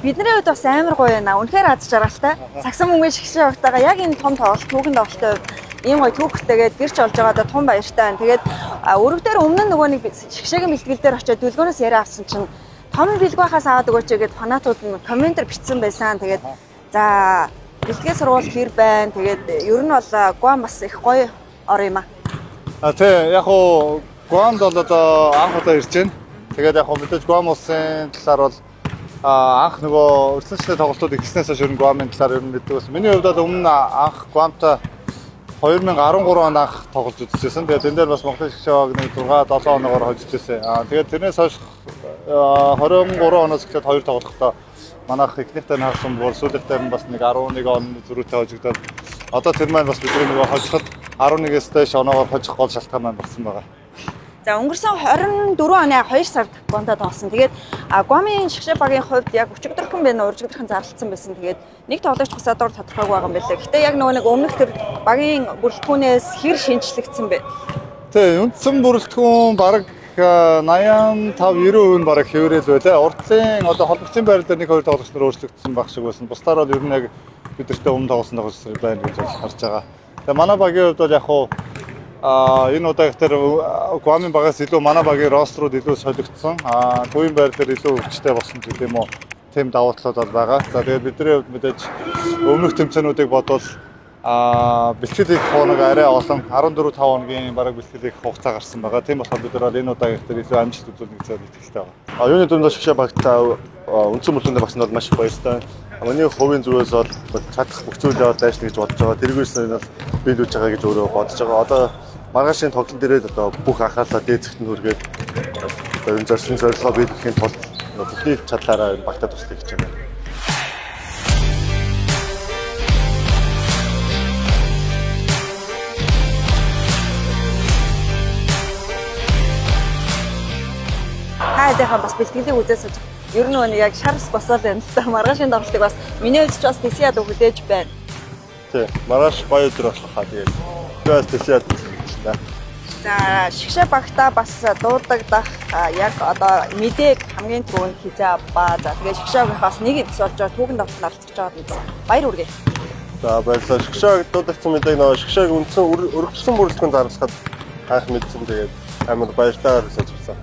Бидний хувьд бас амар гоё байна. Үнэхээр аз жаргалтай. Сагсан мөнгөний шгшээ багтаага яг энэ том тоглолт түүхэн тоглолттой ийм гоё түүхтэйгээд гэрч олж байгаадаа тун баяртай байна. Тэгээд өрөг дээр өмнө нөгөө нэг шгшээгийн бэлтгэл дээр очиод дүлгөөнөөс яриа авсан чинь том бэлэг байхаас аваад өгөөч гэгээд фанатууд нь комментэр бичсэн байсан. Тэгээд за бэлтгэл сурвал хэр байна. Тэгээд ер нь бол Гуам бас их гоё ор юм аа. Тий, яг уу Гуамд бол одоо анх удаа ирж байна. Тэгээд яг уу мэдээж Гуам улсын талаар бол анх нөгөө өрсөлдөлтөд тоглолтууд ихснээс хойш ер нь Гуамын талаар ер нь мэддэг байсан. Миний хувьд бол өмнө анх Гуамтай 2013 он анх тоглож үзчихсэн. Тэгээд энэ дээр бас Монголын шгшээ баг нэг 6-7 оноогоор хожиж ирсэн. Тэгээд тэрнээс хойш 23 оноос эхлээд 2 тоглолтоо манайх ихнийхтэй нь харсан бүр сүүлдээ нь бас нэг 11 он зөрүүтэй хожигдоод одоо тэр маань бас бидний нөгөө хожиход 11-ээс дэш оноогоор хожих гол шалтгаан маань болсон байгаа. За өнгөрсөн 24 оны 2 сард Гуамдад тоглосон. Тэгээд Гуамын шгшээ багийн хувьд яг өчигдөрхөн байна, уржигдөрхөн зарлалцсан байсан. Тэгээд нэг тоглогч бас одоо тодорхойгүй байгаа юм байна. Гэтэ яг нөгөө нэг өмнөх тэр багийн бүрэлдэхүүнээс хэр шинжлэгдсэн бэ? Тэ, үндсэн бүрэлдэхүүн бараг 85-90% нь бараг хэврэл байлаа. Урдлын одоо холбогдсон байр дээр нэг хоёр тоглогч нар өөрчлөгдсөн баг шиг байсан. Бусдаар бол ер нь яг бидэртээ өмнө тоглосон тоглогч нар байна гэж харж байгаа. Тэгээ манай багийн хувьд бол яг хуу энэ удаагт тэр Гуамын багаас илүү манай багийн рострууд илүү солигдсон. Төвийн байр дээр илүү өвчтэй болсон гэдэг юм уу? Тэм давуу талууд бол байгаа. За тэгээд бидний хувьд мэдээж өмнөх тэмцээнүүдийг бодвол бэлтгэл хийх хоног арай олон 14-5 хоногийн бараг бэлтгэл хийх хугацаа гарсан байгаа. Тийм болохоор бид нар энэ удаагт тэр илүү амжилт үзүүлнэ гэж итгэлтэй байгаа. Юуны дүнд шгшээ багтаа үндсэн бүлэндээ багсан бол маш их баяртай. Миний хувийн зүгээс бол чадах бүх зүйлээ ажиллана гэж бодож байгаа. Тэргээрс нь бол биелүүлж байгаа гэж өөрөө бодож байгаа. Одоо маргаашийн тоглолт дээрээ одоо бүх анхаарлаа дээд зэгт нь хүргээд энэ зорилсон зорилгоо биелүүлэхийн тулд бүхний чадлаараа багтаад туслах гэж байна. Хайдахаа бас бэлтгэлийг үзээс ер нь яг шарс босоод байна л да. Маргаашийн тоглолтыг бас миний хувьд ч бас Тесиад өгдөөж байна. Тий, маргааш гоё өдөр болох хаа тэгээд. Тэгээс Тесиад байна. За шгшээ багтаа бас дуудагдах яг одоо мэдээг хамгийн түрүүнд хизээ аваа. За тэгээд шгшээг бас нэг эвс болж байгаа түүхэн давтал алцж байгаа юм. Баяр хүргэе. За баярлалаа. Шгшээг дуудагдсан мэдээг нөгөө шгшээг үндсэн өргөжсөн бүрэлдэхүүн зарлахад анх мэдсэн тэгээд амар баяртайгаар сонсчихсан.